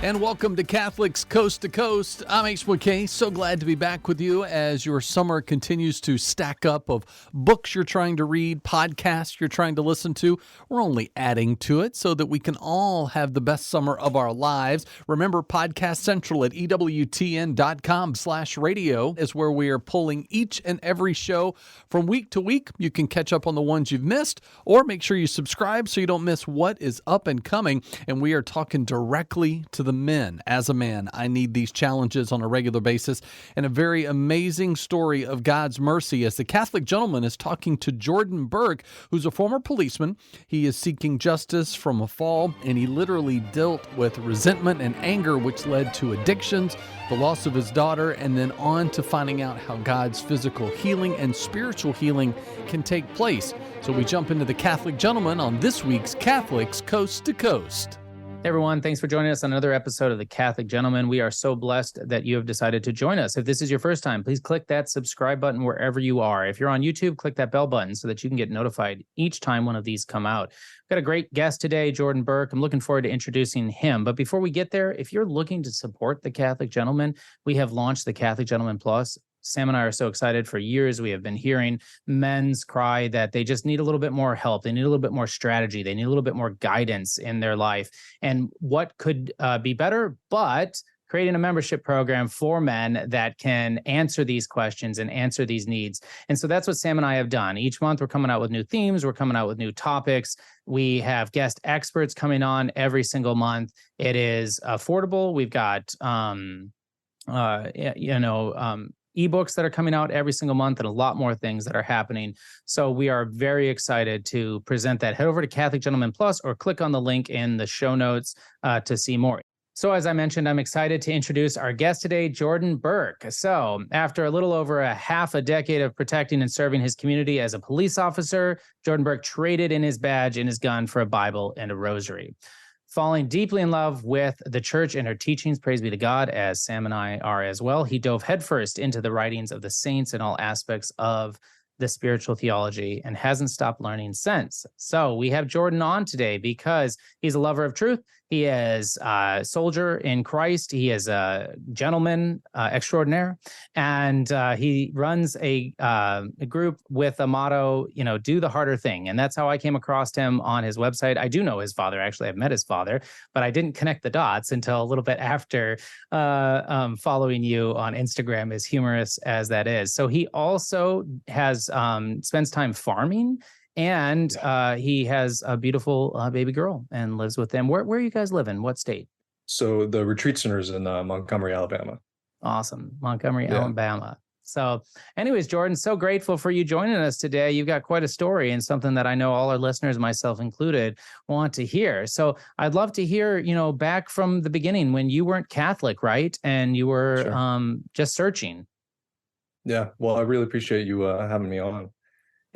And welcome to Catholics Coast to Coast. I'm Ace McKay. So glad to be back with you as your summer continues to stack up of books you're trying to read, podcasts you're trying to listen to. We're only adding to it so that we can all have the best summer of our lives. Remember, Podcast Central at EWTN.com/radio is where we are pulling each and every show from week to week. You can catch up on the ones you've missed, or make sure you subscribe so you don't miss what is up and coming. And we are talking directly to the men. As a man, I need these challenges on a regular basis, and a very amazing story of God's mercy as the Catholic gentleman is talking to Jordan Burke, who's a former policeman. He is seeking justice from a fall, and he literally dealt with resentment and anger, which led to addictions, the loss of his daughter, and then on to finding out how God's physical healing and spiritual healing can take place. So we jump into the Catholic gentleman on this week's Catholics Coast to Coast. Hey everyone, thanks for joining us on another episode of The Catholic Gentleman. We are so blessed that you have decided to join us. If this is your first time, please click that subscribe button wherever you are. If you're on YouTube, click that bell button so that you can get notified each time one of these come out. We've got a great guest today, Jordan Burke. I'm looking forward to introducing him. But before we get there, if you're looking to support The Catholic Gentleman, we have launched The Catholic Gentleman Plus. Sam and I are so excited. For years, we have been hearing men's cry that they just need a little bit more help. They need a little bit more strategy. They need a little bit more guidance in their life. And what could be better but creating a membership program for men that can answer these questions and answer these needs. And so that's what Sam and I have done. Each month, we're coming out with new themes. We're coming out with new topics. We have guest experts coming on every single month. It is affordable. We've got, ebooks that are coming out every single month and a lot more things that are happening. So we are very excited to present that. Head over to Catholic Gentleman Plus or click on the link in the show notes to see more. So as I mentioned, I'm excited to introduce our guest today, Jordan Burke. So after a little over a half a decade of protecting and serving his community as a police officer, Jordan Burke traded in his badge and his gun for a Bible and a rosary. Falling deeply in love with the church and her teachings, praise be to God, as Sam and I are as well, he dove headfirst into the writings of the saints and all aspects of the spiritual theology and hasn't stopped learning since. So we have Jordan on today because he's a lover of truth. He is a soldier in Christ. He is a gentleman extraordinaire. And he runs a group with a motto, do the harder thing. And that's how I came across him on his website. I do know his father. Actually, I've met his father, but I didn't connect the dots until a little bit after following you on Instagram, as humorous as that is. So he also has spends time farming. And he has a beautiful baby girl and lives with them. Where you guys live in? What state? So the retreat center is in Montgomery, Alabama. Awesome. Montgomery, Alabama. So anyways, Jordan, so grateful for you joining us today. You've got quite a story and something that I know all our listeners, myself included, want to hear. So I'd love to hear, back from the beginning when you weren't Catholic, right? And you were just searching. Yeah. Well, I really appreciate you having me on.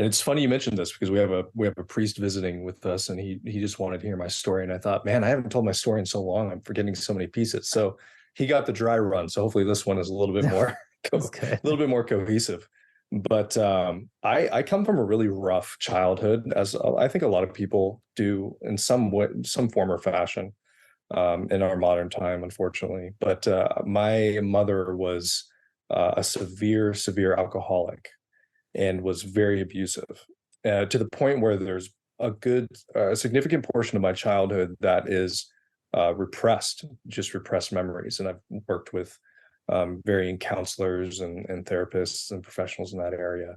And it's funny you mentioned this because we have a priest visiting with us, and he just wanted to hear my story. And I thought, man, I haven't told my story in so long. I'm forgetting so many pieces. So he got the dry run. So hopefully this one is a little bit more, cohesive. But I come from a really rough childhood, as I think a lot of people do in some way, some form or fashion, in our modern time, unfortunately. But my mother was a severe alcoholic and was very abusive, to the point where there's a significant portion of my childhood that is repressed memories. And I've worked with varying counselors and therapists and professionals in that area.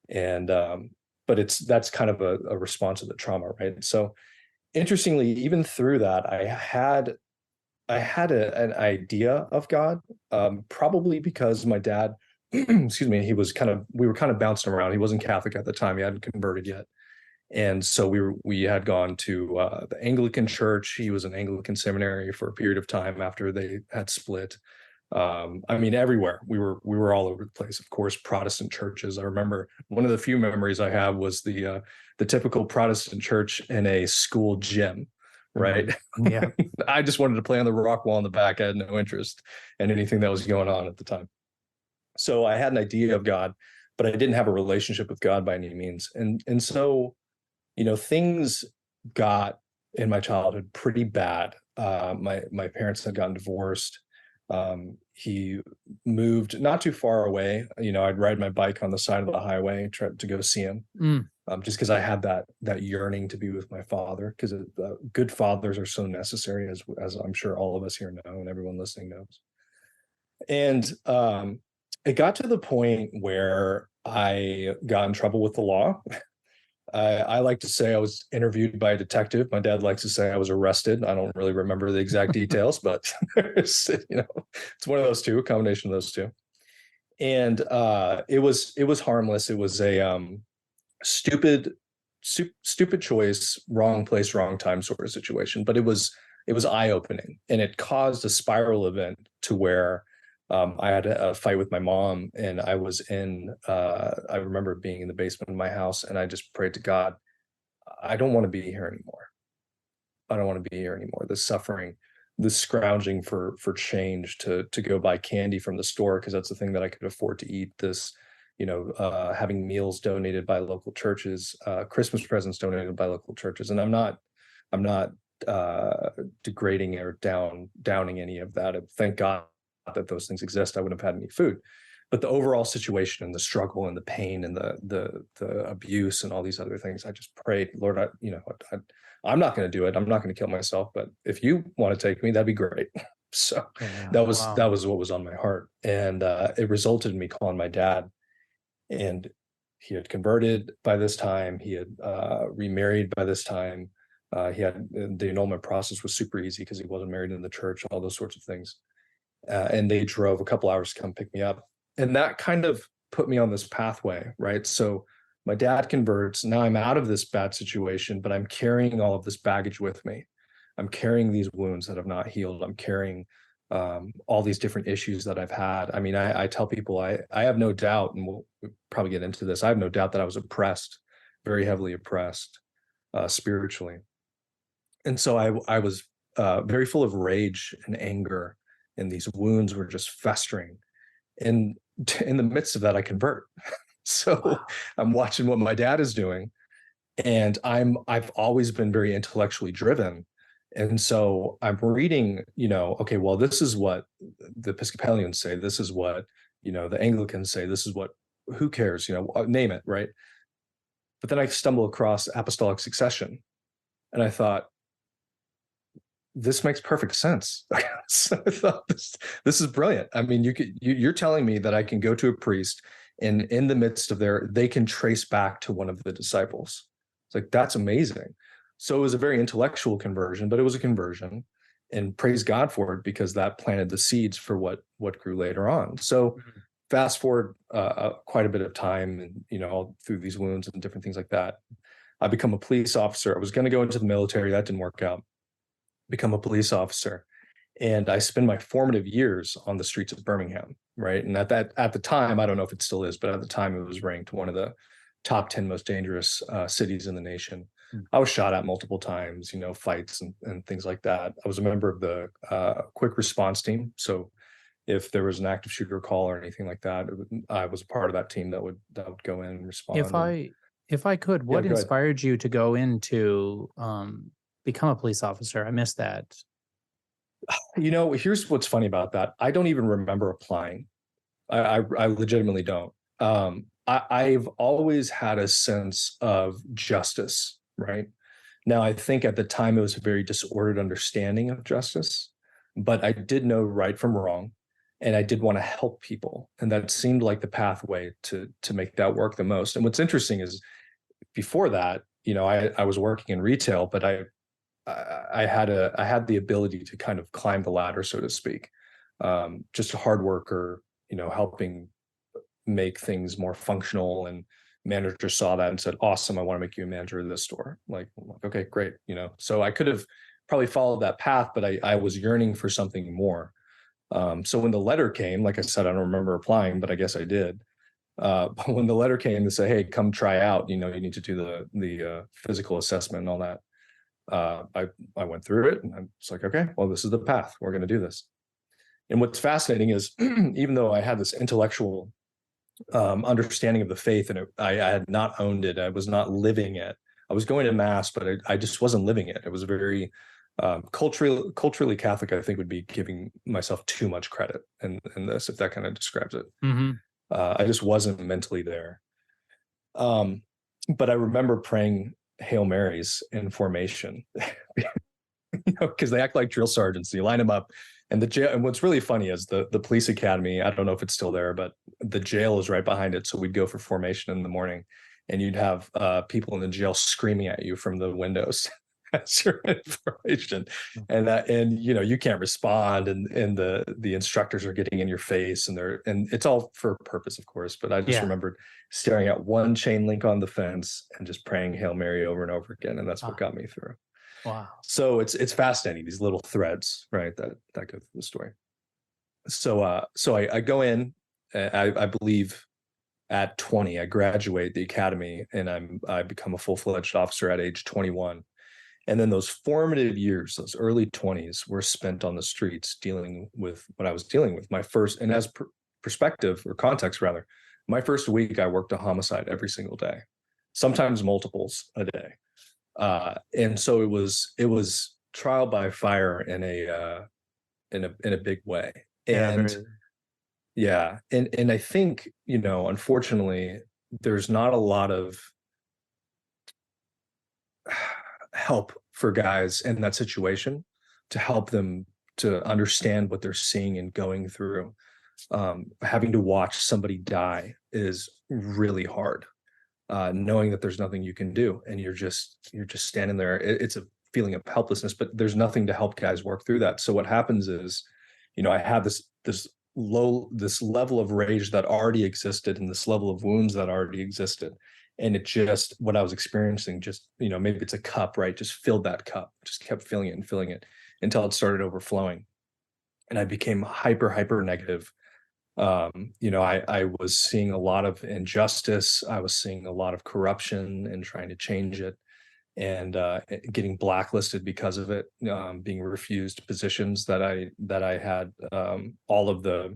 And but that's kind of a response to the trauma, right? So interestingly, even through that, I had an idea of God, probably because my dad, excuse me, we were kind of bouncing around. He wasn't Catholic at the time. He hadn't converted yet. And so we had gone to the Anglican church. He was in Anglican seminary for a period of time after they had split. Everywhere. We were all over the place. Of course, Protestant churches. I remember one of the few memories I have was the typical Protestant church in a school gym, right? Yeah. I just wanted to play on the rock wall in the back. I had no interest in anything that was going on at the time. So I had an idea of God, but I didn't have a relationship with God by any means. And so, things got in my childhood pretty bad. My parents had gotten divorced. He moved not too far away. I'd ride my bike on the side of the highway, try to go see him. Just because I had that yearning to be with my father, because good fathers are so necessary, as I'm sure all of us here know, and everyone listening knows. And it got to the point where I got in trouble with the law. I like to say I was interviewed by a detective. My dad likes to say I was arrested. I don't really remember the exact details, but it's one of those two, a combination of those two. And it was harmless. It was a stupid choice, wrong place, wrong time sort of situation. But it was eye-opening, and it caused a spiral event to where I had a fight with my mom, and I was I remember being in the basement of my house, and I just prayed to God, I don't want to be here anymore. I don't want to be here anymore. The suffering, the scrounging for change to go buy candy from the store, because that's the thing that I could afford to eat. This, having meals donated by local churches, Christmas presents donated by local churches. And I'm not degrading or downing any of that. Thank God that those things exist. I wouldn't have had any food. But the overall situation and the struggle and the pain and the abuse and all these other things, I just prayed, Lord, I'm not going to do it. I'm not going to kill myself. But if you want to take me, that'd be great. So that was what was on my heart. And it resulted in me calling my dad. And he had converted by this time. He had remarried by this time. He had the annulment process was super easy because he wasn't married in the church, all those sorts of things. And they drove a couple hours to come pick me up. And that kind of put me on this pathway, right? So my dad converts. Now I'm out of this bad situation, but I'm carrying all of this baggage with me. I'm carrying these wounds that have not healed. I'm carrying all these different issues that I've had. I mean, I tell people I have no doubt, and we'll probably get into this, I have no doubt that I was oppressed, very heavily oppressed spiritually. And so I was very full of rage and anger, and these wounds were just festering. And in the midst of that, I convert. So I'm watching what my dad is doing, and I've always been very intellectually driven. And so I'm reading, okay, well, this is what the Episcopalians say. This is what, the Anglicans say. This is what, who cares, name it, right? But then I stumble across apostolic succession, and I thought, this makes perfect sense. So I thought, this is brilliant. I mean, you're telling me that I can go to a priest, and in the midst of they can trace back to one of the disciples. It's like, that's amazing. So it was a very intellectual conversion, but it was a conversion, and praise God for it, because that planted the seeds for what grew later on. So fast forward quite a bit of time, and all through these wounds and different things like that, I become a police officer. I was going to go into the military. That didn't work out. Become a police officer. And I spend my formative years on the streets of Birmingham, right? And at the time, I don't know if it still is, but at the time it was ranked one of the top 10 most dangerous cities in the nation. I was shot at multiple times, fights and things like that. I was a member of the quick response team. So if there was an active shooter call or anything like that, I was a part of that team that would go in and respond. If I could, what inspired you to go into become a police officer? I missed that. Here's what's funny about that. I don't even remember applying. I legitimately don't. I've always had a sense of justice, right? Now, I think at the time it was a very disordered understanding of justice, but I did know right from wrong, and I did want to help people. And that seemed like the pathway to make that work the most. And what's interesting is, before that, I was working in retail, but I had the ability to kind of climb the ladder, so to speak. Just a hard worker, helping make things more functional, and manager saw that and said, awesome, I want to make you a manager of this store. Like, okay, great. So I could have probably followed that path, but I was yearning for something more. So when the letter came, like I said, I don't remember applying, but I guess I did. But when the letter came to say, hey, come try out, you need to do the physical assessment and all that. I went through it, and it's like, okay, well, this is the path. We're going to do this. And what's fascinating is, even though I had this intellectual understanding of the faith, and I had not owned it, I was not living it. I was going to mass, but I just wasn't living it. It was very Culturally Catholic, I think, would be giving myself too much credit in this, if that kind of describes it. I just wasn't mentally there. But I remember praying Hail Marys in formation, because they act like drill sergeants. You line them up, and the jail. And what's really funny is the police academy. I don't know if it's still there, but the jail is right behind it. So we'd go for formation in the morning, and you'd have people in the jail screaming at you from the windows as you're in formation, and you can't respond, and the instructors are getting in your face, and it's all for a purpose, of course. But I just remembered staring at one chain link on the fence and just praying Hail Mary over and over again, and that's what got me through. Wow. So it's fascinating, these little threads, right, that go through the story. So I go in, I believe at 20, I graduate the academy, and I become a full-fledged officer at age 21. And then those formative years, those early 20s, were spent on the streets dealing with what I was dealing with. My first, and as perspective or context rather, my first week I worked a homicide every single day, sometimes multiples a day. And so it was trial by fire in a big way. And and I think, unfortunately, there's not a lot of help for guys in that situation to help them to understand what they're seeing and going through. Having to watch somebody die is really hard. Knowing that there's nothing you can do, and you're just standing there. It's a feeling of helplessness, but there's nothing to help guys work through that. So what happens is, I had this level of rage that already existed, and this level of wounds that already existed. And it just, what I was experiencing, just, maybe it's a cup, right? Just filled that cup, just kept filling it and filling it until it started overflowing. And I became hyper negative. I was seeing a lot of injustice. I was seeing a lot of corruption and trying to change it, and getting blacklisted because of it, being refused positions that I had all of the,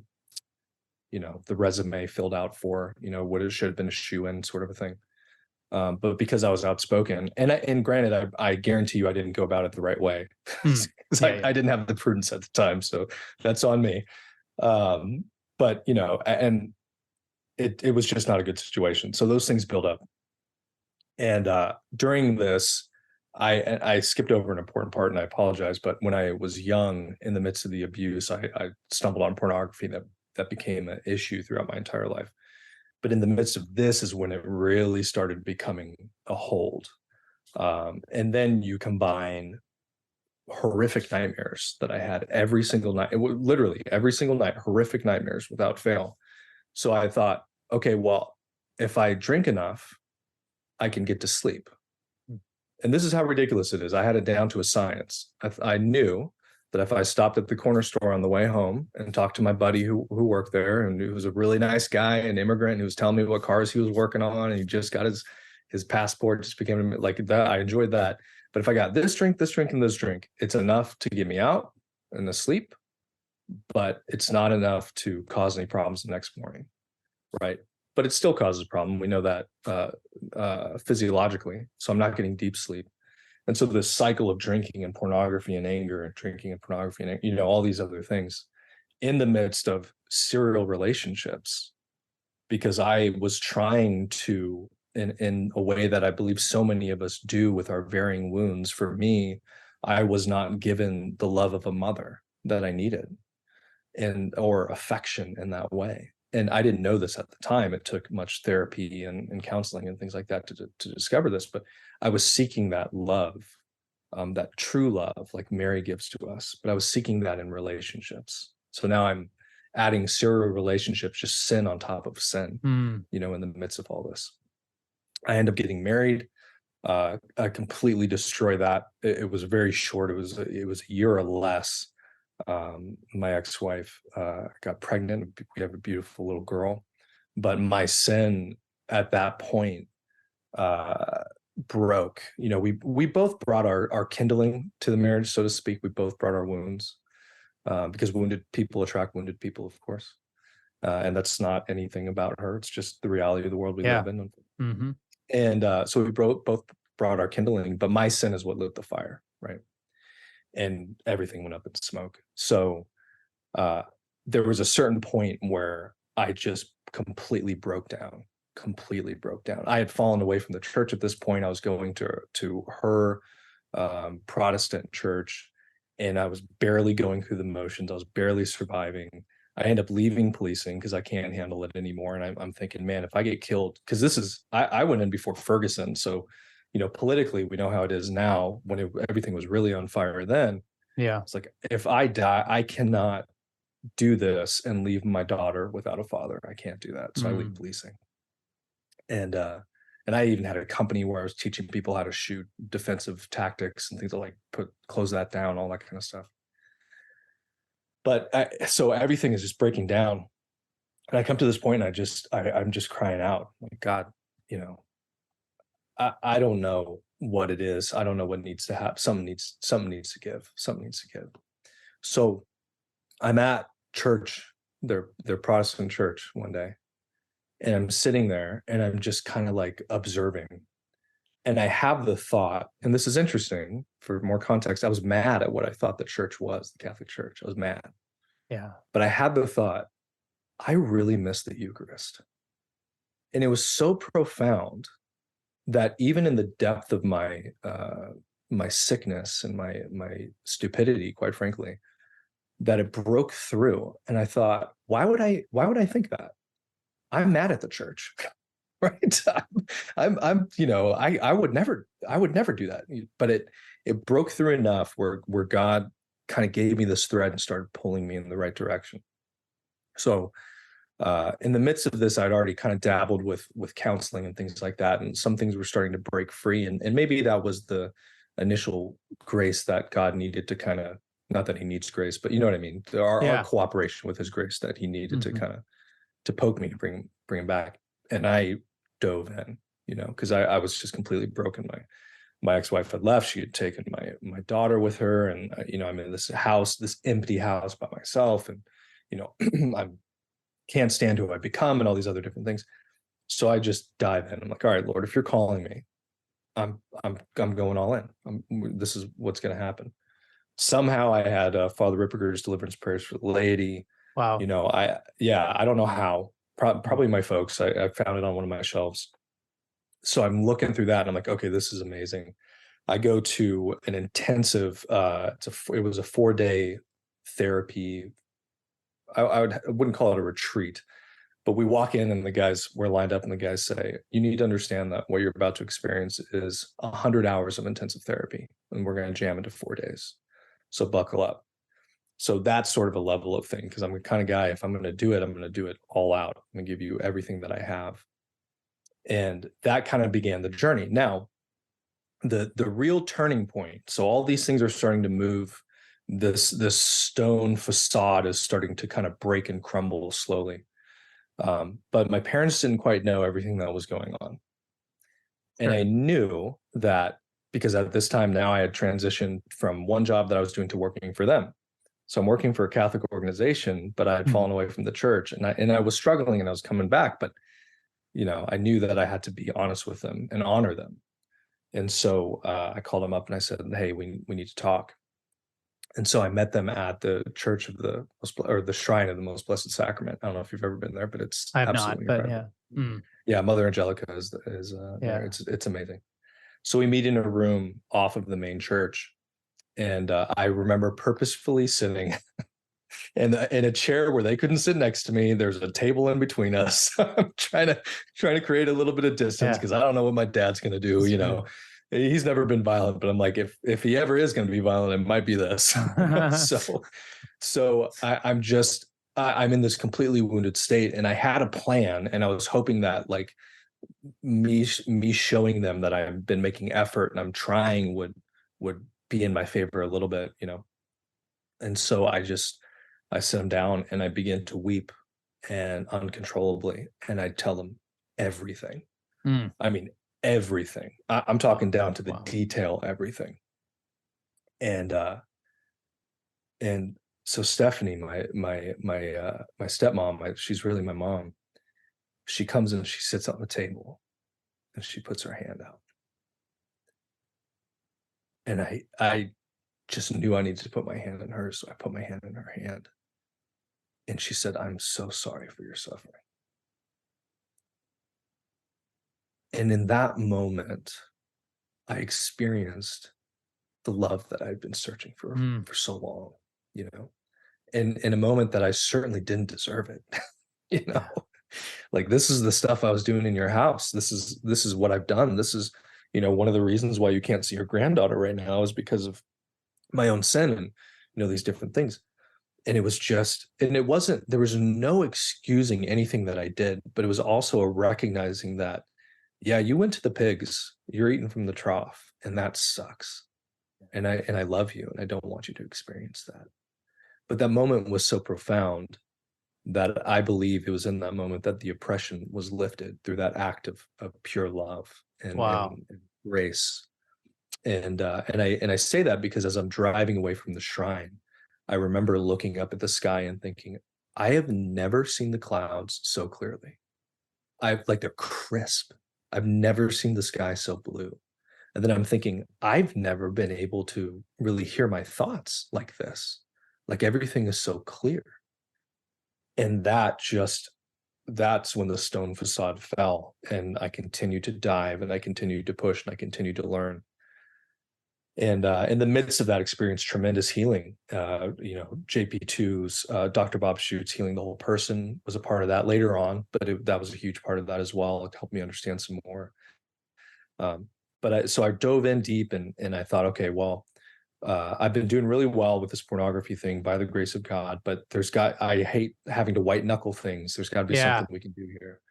the resume filled out for, what it should have been a shoe-in sort of a thing. But because I was outspoken, and granted, I guarantee you I didn't go about it the right way. I didn't have the prudence at the time, so that's on me. But and it was just not a good situation. So those things build up. And during this, I skipped over an important part, and I apologize. But when I was young, in the midst of the abuse, I stumbled on pornography that became an issue throughout my entire life. But in the midst of this is when it really started becoming a hold. And then you combine horrific nightmares that I had every single night, literally every single night, horrific nightmares without fail. So I thought, okay, well, if I drink enough, I can get to sleep. And this is how ridiculous it is. I had it down to a science. I knew that if I stopped at the corner store on the way home and talked to my buddy who worked there, and who was a really nice guy, an immigrant, who was telling me what cars he was working on, and he just got his passport, just became like that. I enjoyed that. But if I got this drink, and this drink, it's enough to get me out and to sleep, but it's not enough to cause any problems the next morning, right? But it still causes a problem. We know that physiologically. So I'm not getting deep sleep. And so this cycle of drinking and pornography and anger, and drinking and pornography and all these other things, in the midst of serial relationships, because I was trying to, in a way that I believe so many of us do with our varying wounds. For me, I was not given the love of a mother that I needed, or affection in that way. And I didn't know this at the time. It took much therapy and counseling and things like that to discover this. But I was seeking that love, that true love, like Mary gives to us. But I was seeking that in relationships. So now I'm adding serial relationships, just sin on top of sin, in the midst of all this. I end up getting married. I completely destroy that. It was very short. It was a year or less. My ex-wife got pregnant. We have a beautiful little girl, but my sin at that point broke. We both brought our kindling to the marriage, so to speak. We both brought our wounds, because wounded people attract wounded people, of course. And that's not anything about her. It's just the reality of the world we live in. Mm-hmm. And so we both brought our kindling, but my sin is what lit the fire, right? and everything went up in smoke. So there was a certain point where I just completely broke down. I had fallen away from the church at this point. I was going to her Protestant church, and I was barely going through the motions. I was barely surviving. I end up leaving policing because I can't handle it anymore. And I'm thinking, man, if I get killed, because I went in before Ferguson. So, politically, we know how it is now when everything was really on fire then. Yeah. It's like, if I die, I cannot do this and leave my daughter without a father. I can't do that. So I leave policing. And I even had a company where I was teaching people how to shoot defensive tactics and things like close that down, all that kind of stuff. But so everything is just breaking down. And I come to this point and I'm just crying out, like, God, I don't know what it is. I don't know what needs to happen. Something needs to give. So I'm at church, their Protestant church one day, and I'm sitting there and I'm just kind of like observing. And I have the thought, and this is interesting for more context, I was mad at what I thought the church was, the Catholic Church. I was mad. Yeah. But I had the thought, I really miss the Eucharist. And it was so profound that even in the depth of my my sickness and my stupidity, quite frankly, that it broke through. And I thought, why would I think that? I'm mad at the church. Right. I would never do that. But it broke through enough where God kind of gave me this thread and started pulling me in the right direction. So in the midst of this, I'd already kind of dabbled with counseling and things like that. And some things were starting to break free. And maybe that was the initial grace that God needed to kind of, not that he needs grace, but you know what I mean? Our cooperation with his grace that he needed to kind of, to poke me, to bring him back. And I dove in, because I was just completely broken. My ex-wife had left. She had taken my daughter with her, and I'm in this empty house by myself, and I can't stand who I've become and all these other different things. So I just dive in. I'm like, all right, Lord, if you're calling me, I'm going all in. This is what's going to happen. Somehow I had Father Ripperger's deliverance prayers for the laity. Wow. I don't know how. Probably my folks. I found it on one of my shelves. So I'm looking through that and I'm like, okay, this is amazing. I go to an intensive, it was a 4-day therapy. I wouldn't call it a retreat, but we walk in and we're lined up and the guys say, you need to understand that what you're about to experience is 100 hours of intensive therapy, and we're going to jam into 4 days. So buckle up. So that's sort of a level of thing, because I'm the kind of guy, if I'm going to do it, I'm going to do it all out. I'm going to give you everything that I have. And that kind of began the journey. Now, the real turning point. So all these things are starting to move. This stone facade is starting to kind of break and crumble slowly. But my parents didn't quite know everything that was going on. And I knew that because at this time now I had transitioned from one job that I was doing to working for them. So I'm working for a Catholic organization, but I had fallen away from the church, and I was struggling and I was coming back, but I knew that I had to be honest with them and honor them. And so I called them up and I said, hey, we need to talk. And so I met them at the church of the shrine of the Most Blessed Sacrament. I don't know if you've ever been there, but it's absolutely incredible. Yeah, Mother Angelica is there. It's amazing. So we meet in a room off of the main church. And I remember purposefully sitting in a chair where they couldn't sit next to me. There's a table in between us. I'm trying to create a little bit of distance because I don't know what my dad's going to do. He's never been violent, but I'm like, if he ever is going to be violent, it might be this. So I'm in this completely wounded state, and I had a plan, and I was hoping that like me showing them that I've been making effort and I'm trying would be in my favor a little bit, And so I sit them down and I begin to weep and uncontrollably, and I tell them everything. I mean, everything. I'm talking down to the detail, everything. And so Stephanie, my stepmom, she's really my mom. She comes in, she sits on the table and she puts her hand out. And just knew I needed to put my hand in hers. So I put my hand in her hand. And she said, "I'm so sorry for your suffering." And in that moment, I experienced the love that I'd been searching for so long, you know, and in a moment that I certainly didn't deserve it, you know, like, this is the stuff I was doing in your house. This is what I've done. This is, you know, one of the reasons why you can't see your granddaughter right now is because of my own sin and, you know, these different things. And it was just, and it wasn't, there was no excusing anything that I did, but it was also a recognizing that, yeah, you went to the pigs, you're eating from the trough, and that sucks. And I love you, and I don't want you to experience that. But that moment was so profound that I believe it was in that moment that the oppression was lifted through that act of pure love Wow. and grace. And I say that because as I'm driving away from the shrine, I remember looking up at the sky and thinking, I have never seen the clouds so clearly. Like, they're crisp. I've never seen the sky so blue. And then I'm thinking, I've never been able to really hear my thoughts like this. Like, everything is so clear. And that's when the stone facade fell. And I continued to dive, and I continued to push, and I continued to learn. And in the midst of that experience, tremendous healing. You know, JP2's Dr. Bob Schucht's Healing the Whole Person was a part of that later on, but that was a huge part of that as well. It helped me understand some more. So I dove in deep, and I thought, okay, well, I've been doing really well with this pornography thing by the grace of God, but I hate having to white knuckle things. There's got to be something we can do here.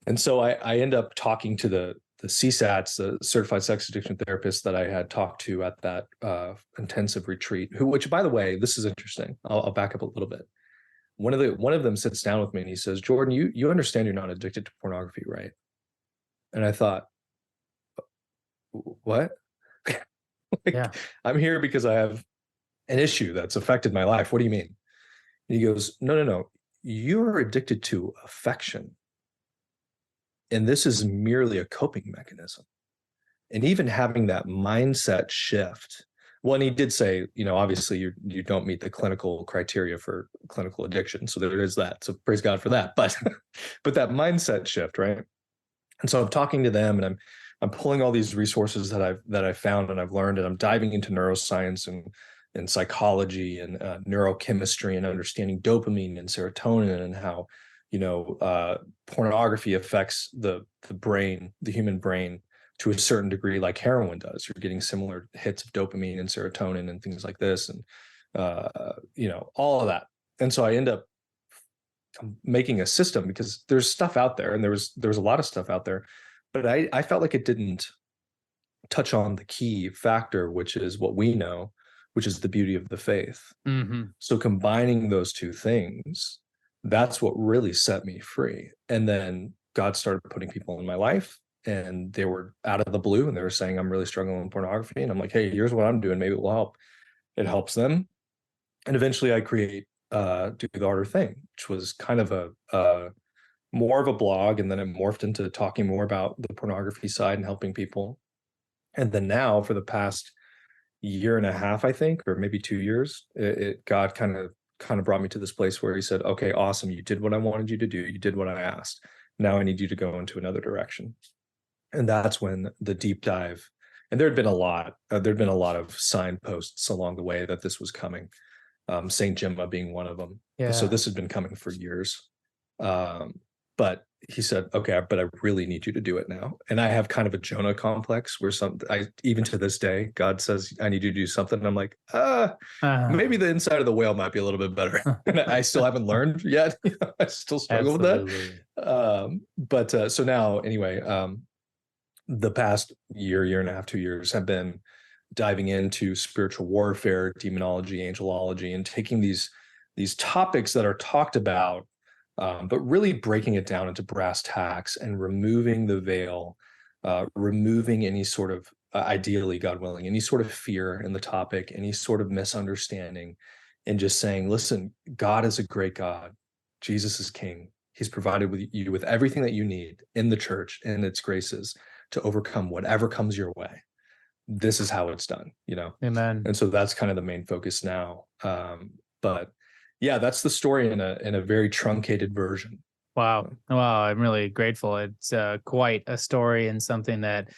And so I end up talking to the CSATs, the certified sex addiction therapists that I had talked to at that intensive retreat, which, by the way, this is interesting. I'll back up a little bit. One of them sits down with me and he says, "Jordan, you understand you're not addicted to pornography, right?" And I thought, what? Yeah. I'm here because I have an issue that's affected my life. What do you mean? And he goes, no. You're addicted to affection. And this is merely a coping mechanism. And even having that mindset shift. Well, and he did say, you know, obviously you don't meet the clinical criteria for clinical addiction. So there is that. So praise God for that. But that mindset shift, right? And so I'm talking to them, and I'm pulling all these resources that I've found and I've learned, and I'm diving into neuroscience and psychology and neurochemistry and understanding dopamine and serotonin and how, you know, pornography affects the brain, the human brain, to a certain degree, like heroin does. You're getting similar hits of dopamine and serotonin and things like this, and you know, all of that. And so I end up making a system because there's stuff out there, and there was a lot of stuff out there, but I felt like it didn't touch on the key factor, which is what we know, which is the beauty of the faith. Mm-hmm. So combining those two things, that's what really set me free. And then God started putting people in my life, and they were out of the blue, and they were saying, "I'm really struggling with pornography." And I'm like, "Hey, here's what I'm doing. Maybe it will help." It helps them. And eventually I create Do the Harder Thing, which was kind of a more of a blog, and then it morphed into talking more about the pornography side and helping people. And then now, for the past year and a half, I think, or maybe 2 years, God kind of brought me to this place where he said, "Okay, awesome. You did what I wanted you to do. You did what I asked. Now I need you to go into another direction." And that's when the deep dive, and there'd been a lot of signposts along the way that this was coming. St. Gemma being one of them. Yeah. So this had been coming for years. But he said, "Okay, but I really need you to do it now." And I have kind of a Jonah complex where even to this day, God says, "I need you to do something." And I'm like, maybe the inside of the whale might be a little bit better. And I still haven't learned yet. I still struggle with that. So now, anyway, the past year and a half, 2 years have been diving into spiritual warfare, demonology, angelology, and taking these topics that are talked about, but really breaking it down into brass tacks and removing the veil, removing any sort of, ideally, God willing, any sort of fear in the topic, any sort of misunderstanding, and just saying, listen, God is a great God. Jesus is King. He's provided you with everything that you need in the church and its graces to overcome whatever comes your way. this is how it's done, Amen. And so that's kind of the main focus now. But yeah, that's the story in a very truncated version. Wow. Wow. I'm really grateful. It's quite a story and something that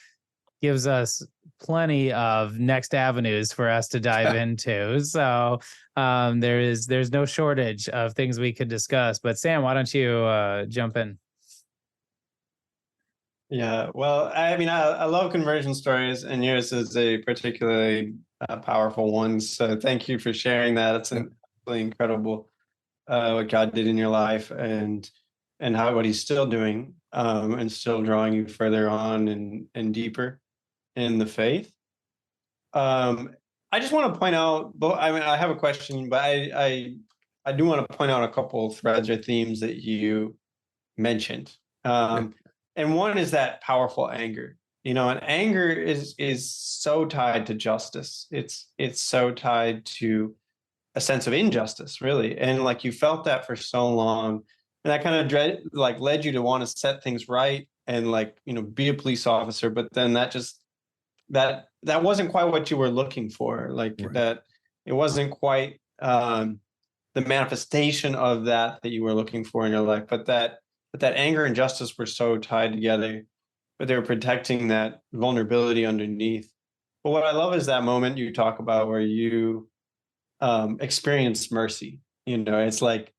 gives us plenty of next avenues for us to dive into. So there's no shortage of things we could discuss. But Sam, why don't you jump in? Yeah, well, I mean, I love conversion stories, and yours is a particularly powerful one. So thank you for sharing that. It's absolutely incredible what God did in your life, and what He's still doing, and still drawing you further on and deeper in the faith. I just want to point out, I mean, I have a question, but I do want to point out a couple of threads or themes that you mentioned. And one is that powerful anger, and anger is so tied to justice. It's so tied to a sense of injustice, really. And like you felt that for so long, and that kind of led you to want to set things right and be a police officer. But then that wasn't quite what you were looking for. Right. That it wasn't quite the manifestation of that you were looking for in your life, but that anger and justice were so tied together, but they were protecting that vulnerability underneath. But what I love is that moment you talk about where you experienced mercy. It's like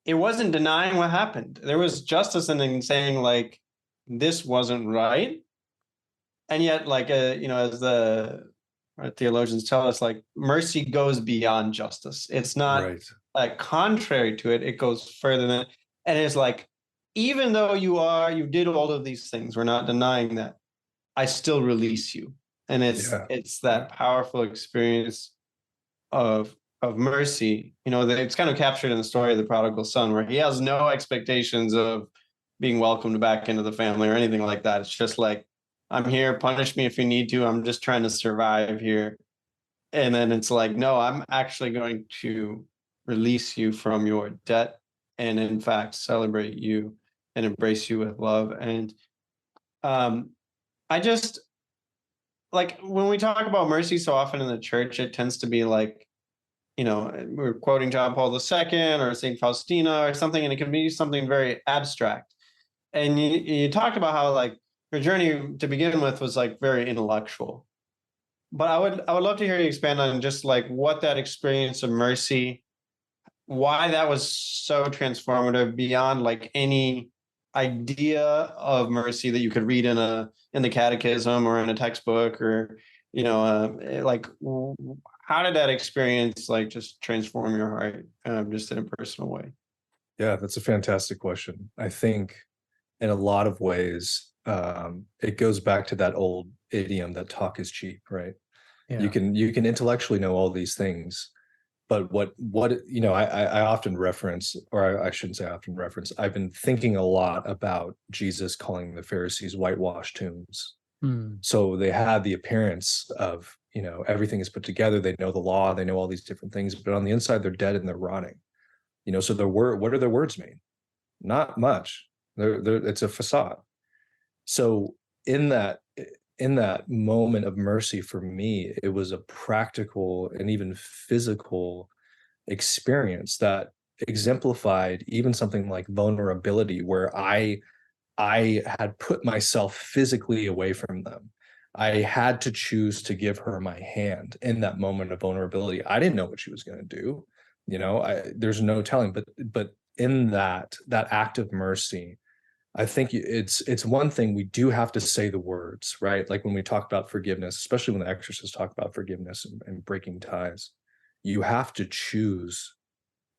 it wasn't denying what happened. There was justice in saying this wasn't right, and yet as our theologians tell us, mercy goes beyond justice. It's not contrary to it. It goes further than. And it's even though you did all of these things, we're not denying that, I still release you. And it's that powerful experience of mercy, that it's kind of captured in the story of the prodigal son, where he has no expectations of being welcomed back into the family or anything like that. It's just I'm here, punish me if you need to. I'm just trying to survive here. And then it's no, I'm actually going to release you from your debt, and in fact celebrate you and embrace you with love. And I just when we talk about mercy so often in the church, it tends to be we're quoting John Paul II or St. Faustina or something, and it can be something very abstract. And you talked about how your journey to begin with was very intellectual, but I would love to hear you expand on just what that experience of mercy, why that was so transformative beyond any idea of mercy that you could read in the catechism or in a textbook, or how did that experience just transform your heart, just in a personal way? Yeah, that's a fantastic question. I think in a lot of ways, it goes back to that old idiom that talk is cheap, right? Yeah. You can intellectually know all these things, but what I often reference, or I shouldn't say often reference, I've been thinking a lot about Jesus calling the Pharisees whitewashed tombs. So they had the appearance of, everything is put together. They know the law, they know all these different things, but on the inside, they're dead and they're rotting. So what do their words mean? Not much. It's a facade. So in that moment of mercy, for me, it was a practical and even physical experience that exemplified even something like vulnerability, where I had put myself physically away from them. I had to choose to give her my hand in that moment of vulnerability. I didn't know what she was going to do. There's no telling, but in that act of mercy, I think it's one thing, we do have to say the words, right? Like when we talk about forgiveness, especially when the exorcists talk about forgiveness and breaking ties, you have to choose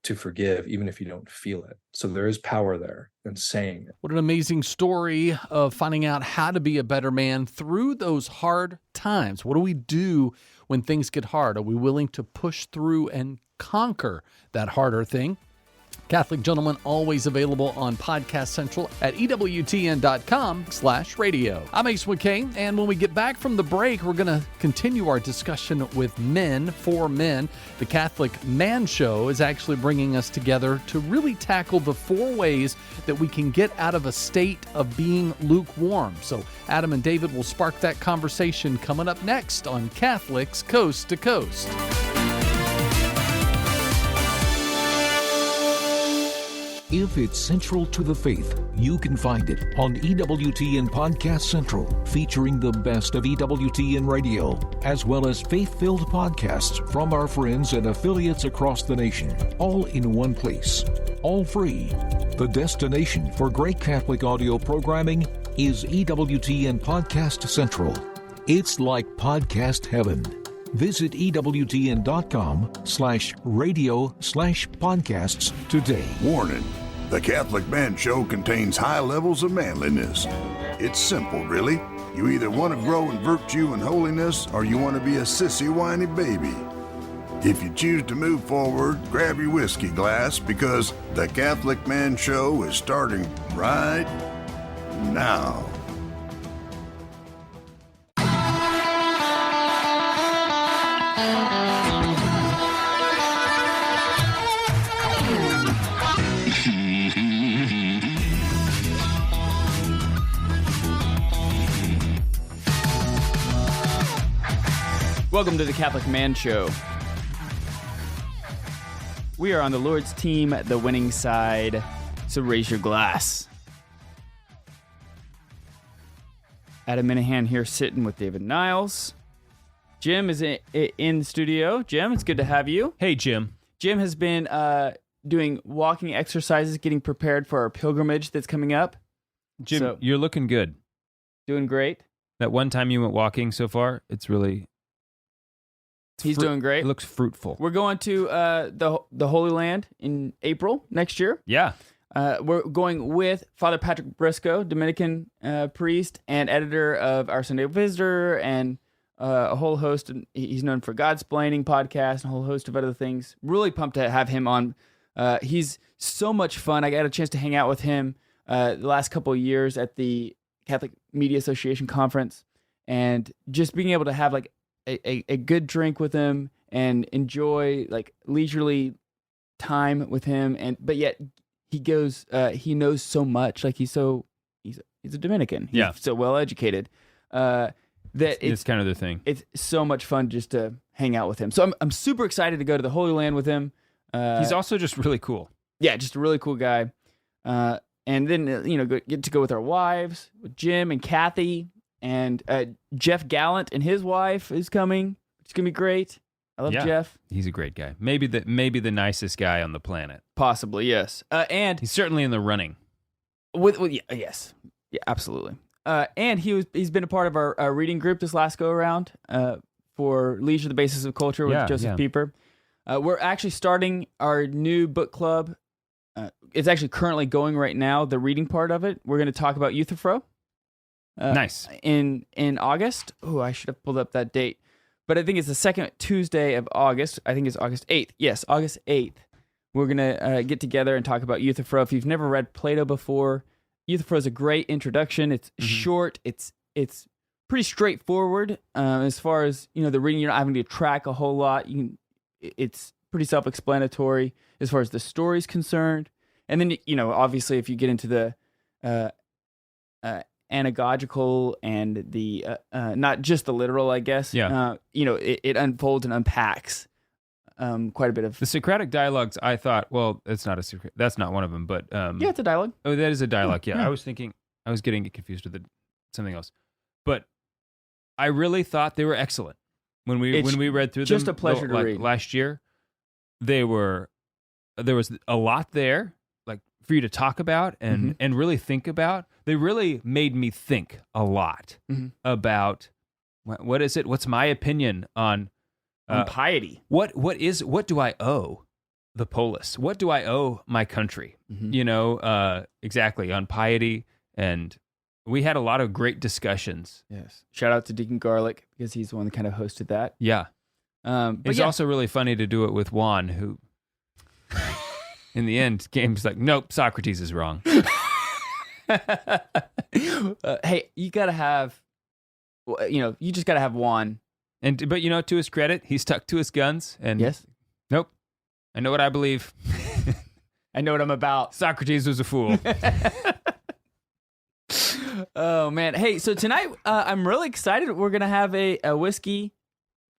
to forgive, even if you don't feel it. So there is power there in saying it. What an amazing story of finding out how to be a better man through those hard times. What do we do when things get hard? Are we willing to push through and conquer that harder thing? Catholic Gentleman always available on Podcast Central at EWTN.com/radio. I'm Ace McKay, and when we get back from the break, we're going to continue our discussion with men for men. The Catholic Man Show is actually bringing us together to really tackle the 4 ways that we can get out of a state of being lukewarm. So Adam and David will spark that conversation coming up next on Catholics Coast to Coast. If it's central to the faith, you can find it on EWTN Podcast Central, featuring the best of EWTN radio, as well as faith-filled podcasts from our friends and affiliates across the nation, all in one place, all free. The destination for great Catholic audio programming is EWTN Podcast Central. It's like podcast heaven. Visit EWTN.com/radio/podcasts today. Warning. The Catholic Man Show contains high levels of manliness. It's simple, really. You either want to grow in virtue and holiness, or you want to be a sissy, whiny baby. If you choose to move forward, grab your whiskey glass, because the Catholic Man Show is starting right now. Welcome to the Catholic Man Show. We are on the Lord's team, the winning side, so raise your glass. Adam Minahan here sitting with David Niles. Jim is in the studio. Jim, it's good to have you. Hey, Jim. Jim has been doing walking exercises, getting prepared for our pilgrimage that's coming up. Jim, So- you're looking good. Doing great. That one time you went walking so far, it's really... He's doing great. It looks fruitful. We're going to the Holy Land in April next year. Yeah. We're going with Father Patrick Briscoe, Dominican priest and editor of Our Sunday Visitor, and a whole host. He's known for Godsplaining podcast and a whole host of other things. Really pumped to have him on. He's so much fun. I got a chance to hang out with him the last couple of years at the Catholic Media Association conference, and just being able to have like a good drink with him and enjoy like leisurely time with him, but yet he knows so much. Like he's a Dominican. He's so well educated that it's kind of their thing. It's so much fun just to hang out with him. So I'm super excited to go to the Holy Land with him. He's also just really cool. Yeah, just a really cool guy. And then get to go with our wives, with Jim and Kathy. And Jeff Gallant and his wife is coming. It's gonna be great. I love Jeff. He's a great guy. Maybe the nicest guy on the planet. Possibly, yes. And He's certainly in the running. yes, yeah, absolutely. And he's been a part of our reading group this last go around for Leisure: The Basis of Culture with Joseph Pieper. We're actually starting our new book club. It's actually currently going right now. The reading part of it. We're going to talk about Euthyphro. Nice. In August. Oh, I should have pulled up that date. But I think it's the second Tuesday of August. I think it's August 8th. Yes, August 8th. We're going to get together and talk about Euthyphro. If you've never read Plato before, Euthyphro is a great introduction. It's short. It's pretty straightforward as far as the reading. You're not having to track a whole lot. It's pretty self-explanatory as far as the story's concerned. And then obviously, if you get into the anagogical and the not just the literal, I guess. Yeah. It unfolds and unpacks quite a bit of The Socratic dialogues, I thought, well, it's not a secret. That's not one of them, but yeah, it's a dialogue. Oh, that is a dialogue. Yeah. Yeah. I was getting confused with something else. But I really thought they were excellent. When we read through them just a pleasure to read. Last year, there was a lot there, like for you to talk about and really think about. They really made me think a lot about what is it? What's my opinion on piety? What do I owe the polis? What do I owe my country? Exactly, on piety. And we had a lot of great discussions. Yes. Shout out to Deacon Garlic because he's the one that kind of hosted that. Yeah. But It's also really funny to do it with Juan, who In the end, Game's like, nope, Socrates is wrong. Hey, you gotta have, you just gotta have one. But to his credit, he stuck to his guns. And Yes, nope, I know what I believe. I know what I'm about. Socrates was a fool. Oh man, hey, so tonight I'm really excited. We're gonna have a whiskey,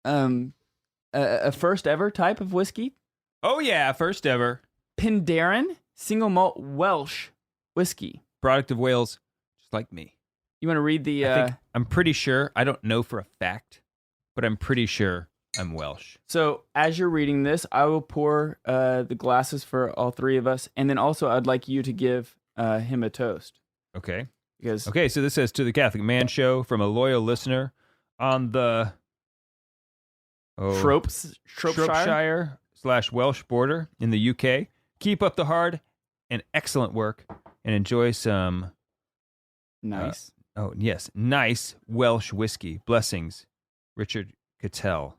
a first ever type of whiskey, Oh yeah, first ever Penderyn single malt Welsh whiskey. product of Wales, just like me. You want to read the? I'm pretty sure. I don't know for a fact, but I'm pretty sure I'm Welsh. So as you're reading this, I will pour the glasses for all three of us, and then also I'd like you to give him a toast. Okay. Because Okay, so this says to the Catholic Man Show from a loyal listener on the Shropshire. Shropshire/Welsh border in the UK. Keep up the hard and excellent work and enjoy some Nice. nice Welsh whiskey. Blessings, Richard Cattell.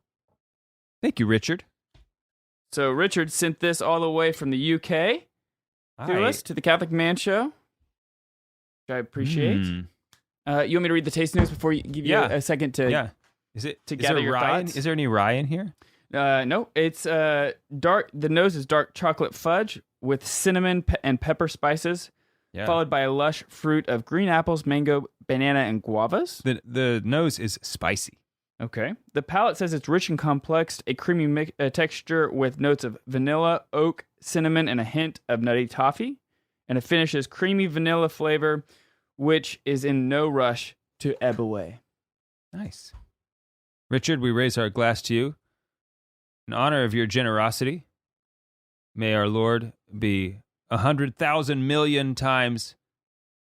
Thank you, Richard. So Richard sent this all the way from the UK to us, to the Catholic Man Show, which I appreciate. You want me to read the taste notes before you give you a second to? Yeah. Is to there gather your rye? thoughts? Is there any rye in here? No, it's dark. The nose is dark chocolate fudge with cinnamon and pepper spices, Yeah. followed by a lush fruit of green apples, mango, banana, and guavas. The nose is spicy. Okay. The palate says it's rich and complex, a creamy texture with notes of vanilla, oak, cinnamon, and a hint of nutty toffee. And it finishes creamy vanilla flavor, which is in no rush to ebb away. Nice. Richard, we raise our glass to you in honor of your generosity. May our Lord be 100,000 million times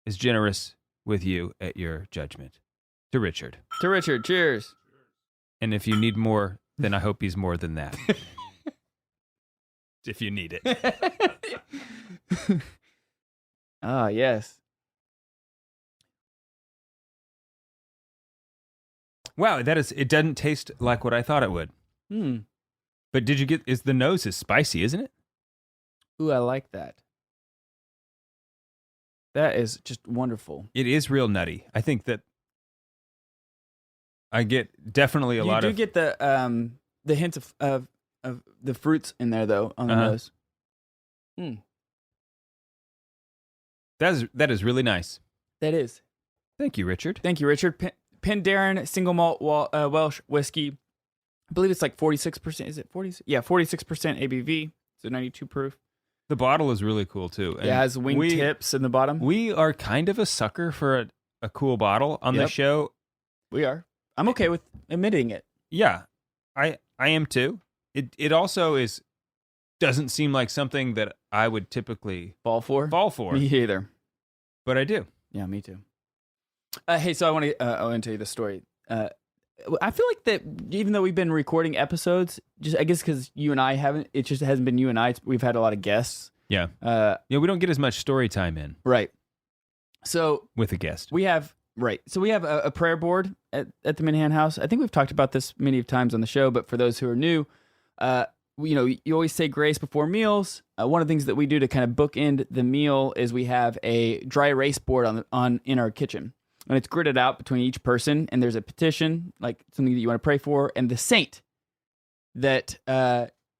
as generous with you at your judgment. To Richard. To Richard, cheers. And if you need more, then I hope he's more than that. If you need it. Ah, yes. Wow, it doesn't taste like what I thought it would. But did you get, the nose is spicy, isn't it? Ooh, I like that. That is just wonderful. It is real nutty. I think that I get definitely a lot of... You do get the hints of the fruits in there, though, on the nose. That is really nice. That is. Thank you, Richard. Thank you, Richard. Penderyn single malt Welsh whiskey. I believe it's like 46%. Is it 40? Yeah, 46% ABV. So 92 proof. The bottle is really cool, too. And it has wing tips in the bottom. We are kind of a sucker for a cool bottle on the show. We are. I'm okay with admitting it. Yeah, I am, too. It also doesn't seem like something that I would typically fall for. Me either. But I do. Yeah, me too. Hey, so I want to tell you the story. I feel like that even though we've been recording episodes, just I guess because you and I haven't, it just hasn't been you and I. We've had a lot of guests. Yeah. We don't get as much story time in. Right. So with a guest, we have a prayer board at the Minhan House. I think we've talked about this many times on the show, but for those who are new, you always say grace before meals. One of the things that we do to kind of bookend the meal is we have a dry erase board in our kitchen. And it's gridded out between each person, and there's a petition, like something that you want to pray for, and the saint that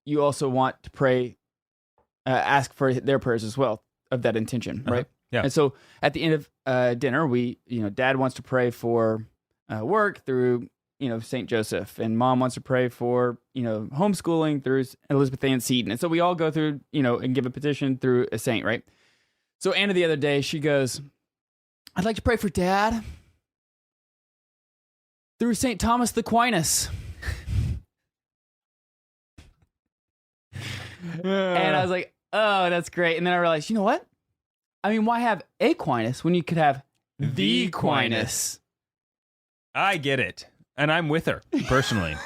you also want to pray, ask for their prayers as well of that intention, right? Yeah. And so at the end of dinner, Dad wants to pray for work through, Saint Joseph, and Mom wants to pray for, homeschooling through Elizabeth Ann Seton. And so we all go through, and give a petition through a saint, right? So Anna the other day, she goes, I'd like to pray for Dad through St. Thomas Aquinas. And I was like, oh, that's great. And then I realized, you know what? I mean, why have Aquinas when you could have the Aquinas? I get it. And I'm with her, personally.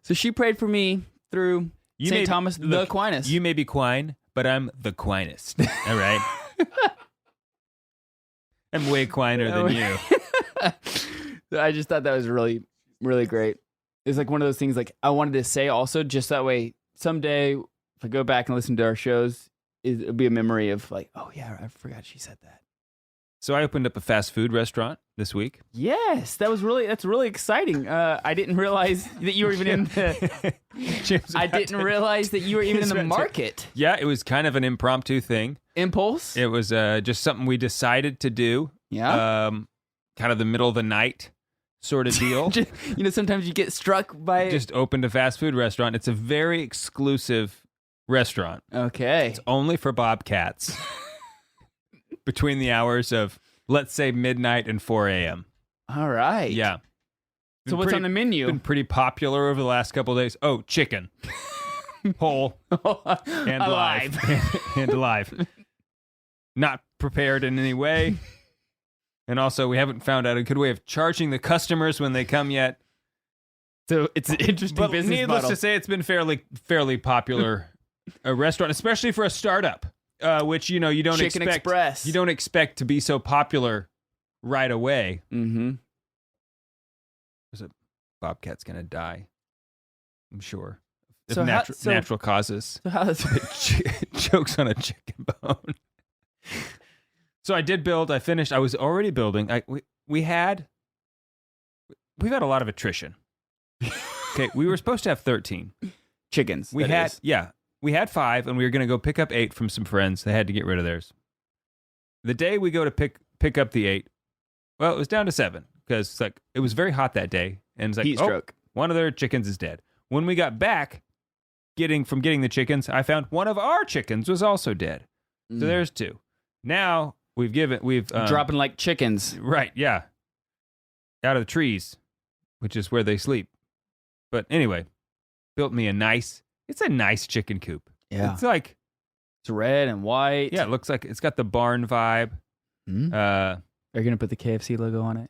So she prayed for me through St. Thomas the Aquinas. You may be Quine, but I'm the Quinest. All right? I'm way quiner than you. I just thought that was really, really great. It's like one of those things like I wanted to say also just that way someday if I go back and listen to our shows, it'll be a memory of like, oh yeah, I forgot she said that. So I opened up a fast food restaurant this week. Yes, that's really exciting. I didn't realize that you were even in the. I didn't realize that you were even in the market. Yeah, it was kind of an impromptu thing. Impulse. It was just something we decided to do. Yeah. Kind of the middle of the night sort of deal. Sometimes you get struck by. Just opened a fast food restaurant. It's a very exclusive restaurant. Okay. It's only for bobcats. Between the hours of, let's say, midnight and 4 a.m. All right. Yeah. So what's on the menu? Been pretty popular over the last couple of days. Oh, chicken. Whole. And alive. And alive. Not prepared in any way. And also, we haven't found out a good way of charging the customers when they come yet. So it's an interesting business needless model. to say, it's been fairly popular restaurant, especially for a startup. Which you don't Chicken expect. Express. You don't expect to be so popular right away. Mm-hmm. There's a bobcat's gonna die. I'm sure. So Natural causes. So how does Chokes on a chicken bone. So I did build. I finished. I was already building. We've had a lot of attrition. Okay, we were supposed to have 13 chickens? We had 5, and we were going to go pick up 8 from some friends. They had to get rid of theirs. The day we go to pick up the 8, well, it was down to 7 because it was very hot that day, and it's like, heat stroke. One of their chickens is dead. When we got back, getting the chickens, I found one of our chickens was also dead. So there's 2. Now we've dropping like chickens, right? Yeah, out of the trees, which is where they sleep. But anyway, built me a nice chicken coop. Yeah. It's red and white. Yeah, it looks like it's got the barn vibe. Are you going to put the KFC logo on it?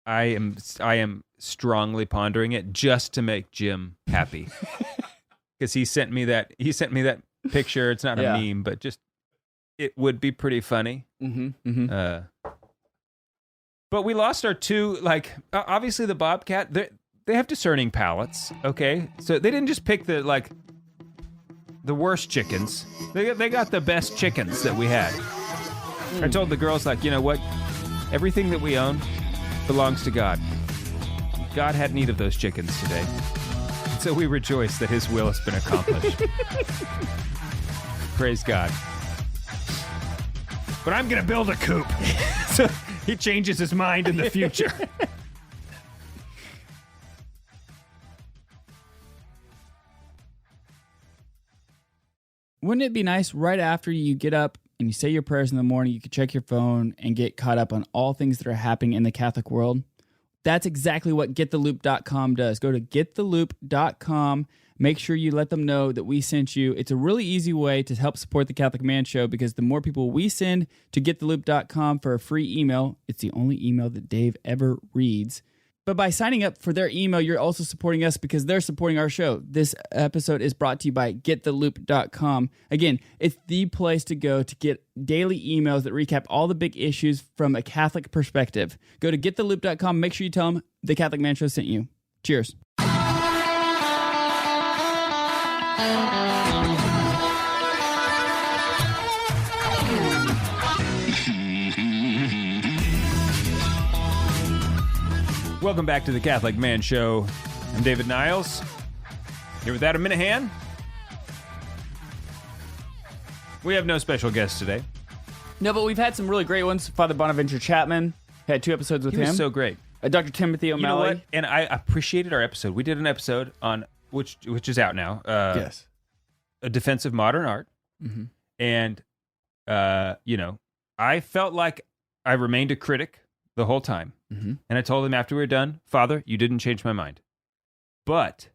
I am strongly pondering it just to make Jim happy. Because he sent me that picture. It's not a meme, but just it would be pretty funny. Mm-hmm. Mm-hmm. But we lost our 2, obviously the bobcat, they have discerning palates, okay? So they didn't just pick the worst chickens. They got the best chickens that we had. I told the girls, you know what? Everything that we own belongs to God. God had need of those chickens today. So we rejoice that his will has been accomplished. Praise God. But I'm going to build a coop. So he changes his mind in the future. Wouldn't it be nice right after you get up and you say your prayers in the morning, you could check your phone and get caught up on all things that are happening in the Catholic world? That's exactly what gettheloop.com does. Go to gettheloop.com. Make sure you let them know that we sent you. It's a really easy way to help support the Catholic Man Show because the more people we send to gettheloop.com for a free email, it's the only email that Dave ever reads. But by signing up for their email, you're also supporting us because they're supporting our show. This episode is brought to you by gettheloop.com. Again, it's the place to go to get daily emails that recap all the big issues from a Catholic perspective. Go to gettheloop.com. Make sure you tell them the Catholic Man Show sent you. Cheers. Welcome back to the Catholic Man Show. I'm David Niles. Here with Adam Minahan. We have no special guests today. No, but we've had some really great ones. Father Bonaventure Chapman had 2 episodes with He him. was so great. Dr. Timothy O'Malley. You know what? And I appreciated our episode. We did an episode on which is out now. Yes. A defense of modern art. Mm-hmm. And I felt like I remained a critic the whole time. Mm-hmm. And I told him after we were done, Father, you didn't change my mind. But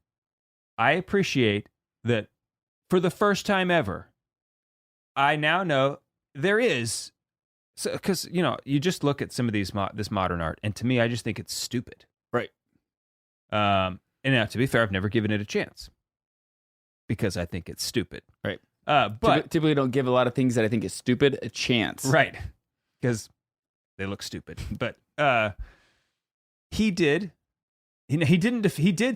I appreciate that for the first time ever, I now know there is, because, you just look at some of this modern art, and to me, I just think it's stupid. Right. And now, to be fair, I've never given it a chance because I think it's stupid. Right. But typically don't give a lot of things that I think is stupid a chance. Right. Because they look stupid. But he did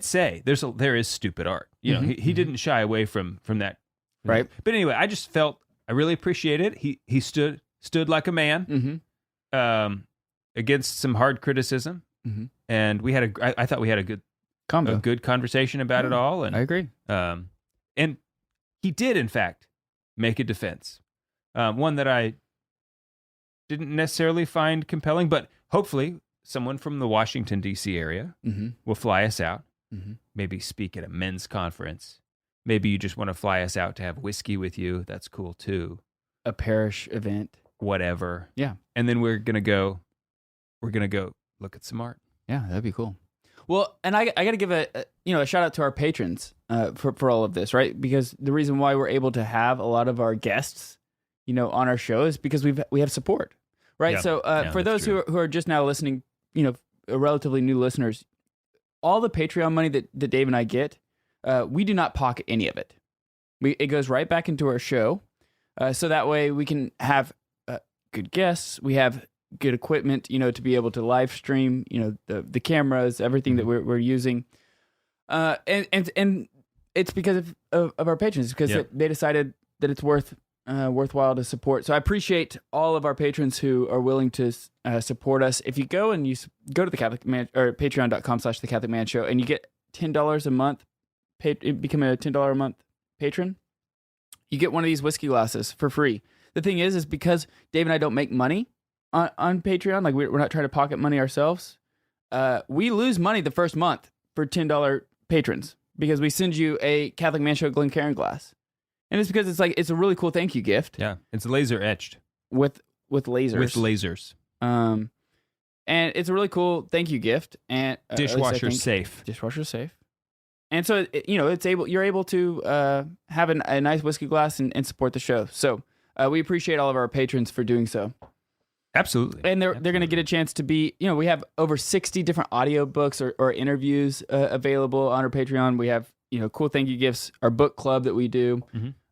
say there is stupid art. He didn't shy away from that. Right. But anyway, I just felt I really appreciate it. He stood like a man against some hard criticism, and we had I thought we had a good conversation about it all. And I agree. And he did, in fact, make a defense, one that I didn't necessarily find compelling, but hopefully someone from the Washington, D.C. area will fly us out, maybe speak at a men's conference. Maybe you just want to fly us out to have whiskey with you. That's cool, too. A parish event. Whatever. Yeah. And then we're going to go look at some art. Yeah, that'd be cool. Well, and I got to give a shout out to our patrons for all of this, right? Because the reason why we're able to have a lot of our guests, on our show is because we have support, right? Yeah. So for those who are just now listening, relatively new listeners, all the Patreon money that Dave and I get, we do not pocket any of it. It goes right back into our show, so that way we can have good guests. We have good equipment, to be able to live stream, the cameras, everything that we're using, and it's because of our patrons, because they decided that it's worthwhile to support. So I appreciate all of our patrons who are willing to support us. If you go and you go to the Catholic Man or patreon.com/the Catholic Man Show, and you get $10 a month, become a $10 a month patron, you get one of these whiskey glasses for free. The thing is because Dave and I don't make money on Patreon, like we're not trying to pocket money ourselves. We lose money the first month for $10 patrons because we send you a Catholic Man Show Glencairn glass, and it's because it's a really cool thank you gift. Yeah, it's laser etched with lasers. With lasers. And it's a really cool thank you gift, and dishwasher safe. Dishwasher safe. And so you're able to have a nice whiskey glass and support the show. So we appreciate all of our patrons for doing so. Absolutely. And they're going to get a chance to be, we have over 60 different audiobooks or interviews available on our Patreon. We have, cool thank you gifts, our book club that we do.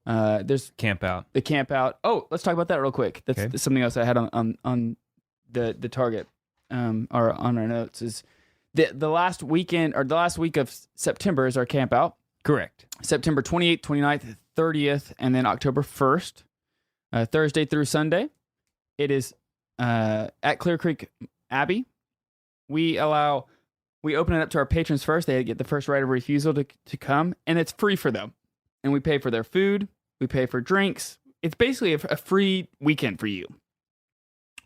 There's Camp Out. The Camp Out. Oh, let's talk about that real quick. That's something else I had on the target or on our notes is the last weekend or the last week of September is our Camp Out. Correct. September 28th, 29th, 30th, and then October 1st, Thursday through Sunday. It is at Clear Creek Abbey. We open it up to our patrons first. They get the first right of refusal to come, and it's free for them. And we pay for their food. We pay for drinks. It's basically a free weekend for you.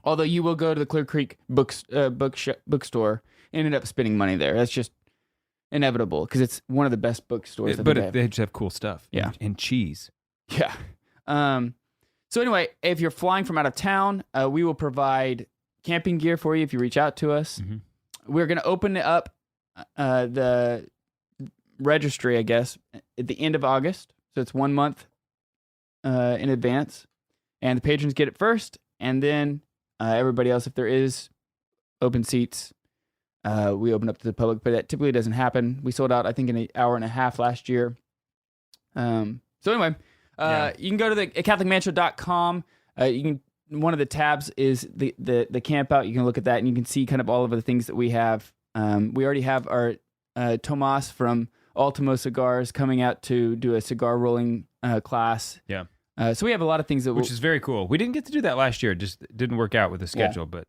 Although you will go to the Clear Creek bookstore and end up spending money there. That's just inevitable because it's one of the best bookstores. But they just have cool stuff. Yeah. And cheese. Yeah. So anyway, if you're flying from out of town, we will provide camping gear for you if you reach out to us. We're going to open up the registry, I guess, at the end of August. So it's 1 month in advance. And the patrons get it first. And then everybody else, if there is open seats, we open up to the public. But that typically doesn't happen. We sold out, I think, in an hour and a half last year. So anyway... You can go to the CatholicManShow.com. One of the tabs is the camp out. You can look at that and you can see kind of all of the things that we have. We already have our Tomas from Ultimo Cigars coming out to do a cigar rolling class. Yeah. So we have a lot of things that which is very cool. We didn't get to do that last year. It just didn't work out with the schedule. But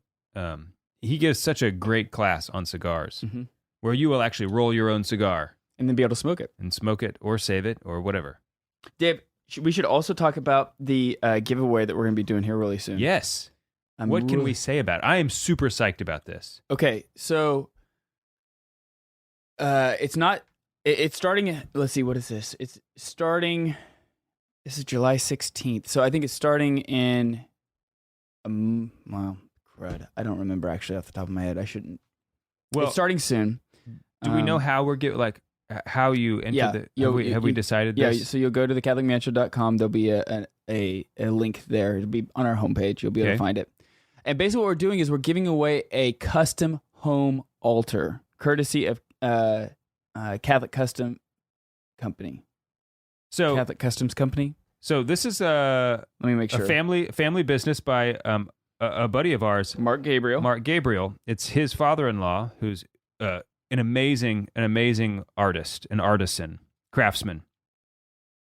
he gives such a great class on cigars where you will actually roll your own cigar and then be able to smoke it or save it or whatever. Dave, we should also talk about the giveaway that we're going to be doing here really soon. Yes. What can we say about it? I am super psyched about this. Okay, so it's starting, let's see, what is this? It's starting, this is July 16th. So I think it's starting in, well, crud. I don't remember actually off the top of my head. I shouldn't. Well, it's starting soon. Do we know how we're getting, how you enter have we decided this? Yeah, so you'll go to the CatholicManShow.com. There'll be a link there. It'll be on our homepage. You'll be able to find it. And basically what we're doing is we're giving away a custom home altar, courtesy of Catholic Custom Company. So Catholic Customs Company. So this is let me make sure. A family business by a buddy of ours, Mark Gabriel. It's his father-in-law who's an amazing artist, an artisan, craftsman.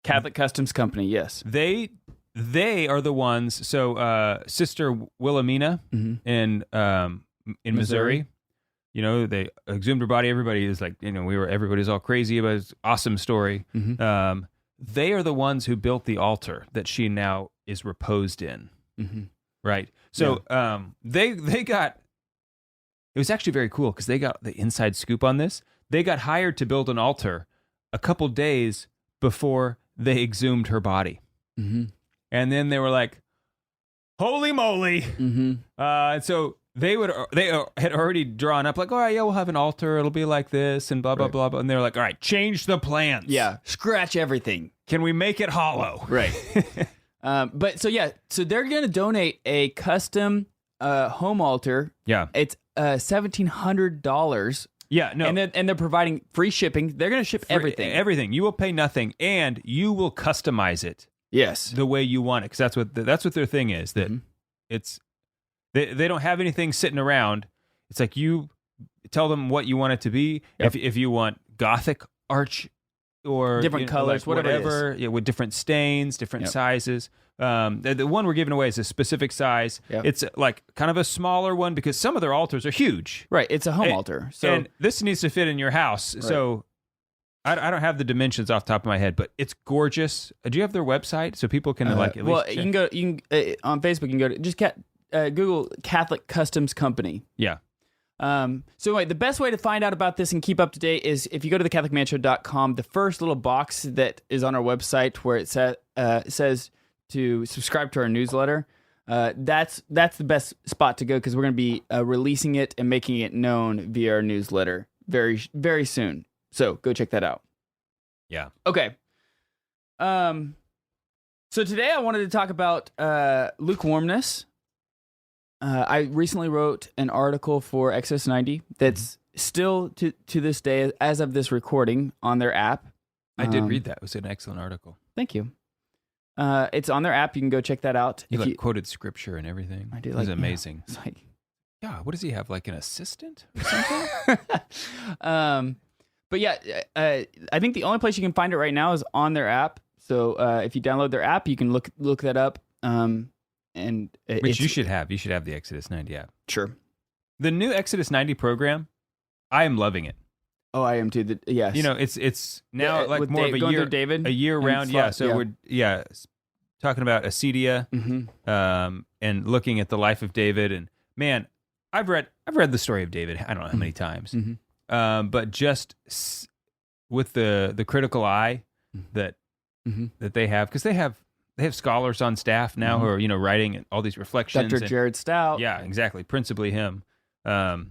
Catholic Customs Company, yes. They they are the ones. So Sister Wilhelmina in Missouri, you know, they exhumed her body. Everybody is like, you know, everybody's all crazy about this awesome story. They are the ones who built the altar that she now is reposed in. Right. So they got, it was actually very cool because they got the inside scoop on this. They got hired to build an altar a couple days before they exhumed her body. And then they were like, holy moly. And so they had already drawn up like, all right, yeah, we'll have an altar. It'll be like this and blah, blah, blah, blah. And they're like, all right, change the plans. Yeah. Scratch everything. Can we make it hollow? Right. So they're going to donate a custom home altar. Yeah. It's $1,700. Yeah, no. And they're providing free shipping. They're going to ship everything. Everything. You will pay nothing, and you will customize it. Yes. The way you want it, because that's what their thing is. That it's they don't have anything sitting around. It's like you tell them what you want it to be. Yep. If you want Gothic arch or different colors, like whatever, yeah, with different stains, different sizes. The one we're giving away is a specific size. Yep. It's like kind of a smaller one because some of their altars are huge. Right. It's a home altar. So and this needs to fit in your house. Right. So I don't have the dimensions off the top of my head, but it's gorgeous. Do you have their website so people can at least check? You can go. You can on Facebook. You can go to just Google Catholic Customs Company. Yeah. So anyway, the best way to find out about this and keep up to date is if you go to thecatholicmanshow.com, the first little box that is on our website where it says to subscribe to our newsletter. That's the best spot to go because we're going to be releasing it and making it known via our newsletter very, very soon. So go check that out. Yeah. Okay. So today I wanted to talk about lukewarmness. I recently wrote an article for Exodus 90 that's still to this day, as of this recording, on their app. I did read that. It was an excellent article. Thank you. It's on their app. You can go check that out. You quoted scripture and everything. I did. It was amazing. It's like, yeah, what does he have? Like an assistant or something? But yeah, I think the only place you can find it right now is on their app. So if you download their app, you can look that up. Which you should have. You should have the Exodus 90 app. Sure. The new Exodus 90 program, I am loving it. Oh, I am too. Yes. You know, it's now like with more of a year round. Yeah. So we're talking about Acedia, and looking at the life of David. And man, I've read the story of David. I don't know how many times, but just with the critical eye that they have, because they have scholars on staff now who are writing all these reflections. Dr. Jared Stout. Yeah, exactly. Principally him. And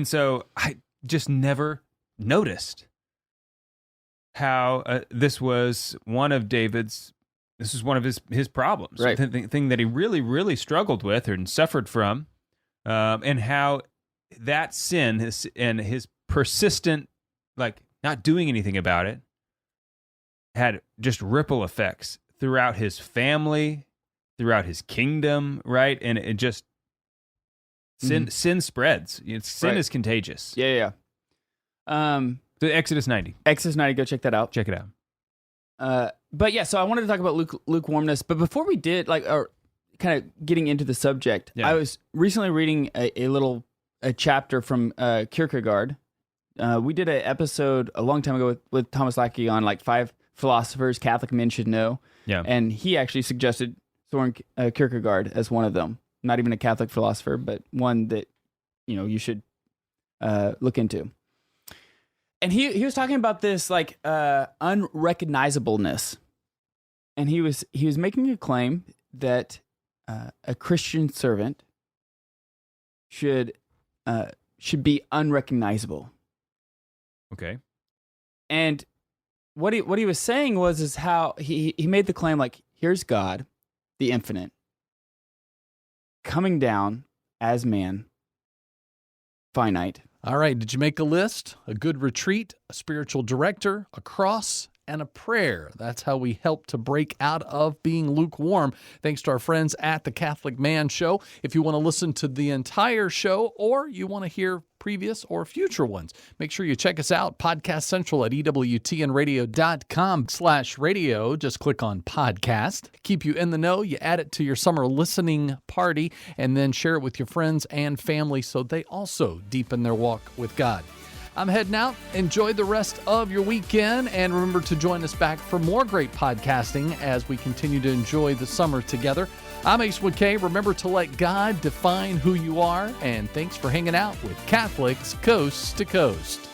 so I just never noticed how this was one of David's. This is one of his problems, right? The thing that he really, really struggled with and suffered from, and how that sin and his persistent, like not doing anything about it, had just ripple effects throughout his family, throughout his kingdom, right? And it just sin spreads. Sin is contagious. Yeah. The Exodus 90. Exodus 90. Go check that out. Check it out. But yeah, so I wanted to talk about lukewarmness. But before we did, or kind of getting into the subject, I was recently reading a chapter from Kierkegaard. We did an episode a long time ago with Thomas Lackey on like 5 philosophers Catholic men should know. Yeah. And he actually suggested Soren Kierkegaard as one of them. Not even a Catholic philosopher, but one that you should look into. And he was talking about this like unrecognizableness, and he was making a claim that a Christian servant should be unrecognizable. Okay. And what he was saying is how he made the claim like, here's God, the infinite, coming down as man, finite. All right. Did you make a list? A good retreat, a spiritual director, a cross, and a prayer. That's how we help to break out of being lukewarm, thanks to our friends at the Catholic Man Show. If you want to listen to the entire show or you want to hear previous or future ones, make sure you check us out, Podcast Central at EWTNradio.com/radio. Just click on podcast. Keep you in the know. You add it to your summer listening party and then share it with your friends and family so they also deepen their walk with God. I'm heading out. Enjoy the rest of your weekend, and remember to join us back for more great podcasting as we continue to enjoy the summer together. I'm Ace McKay. Remember to let God define who you are, and thanks for hanging out with Catholics Coast to Coast.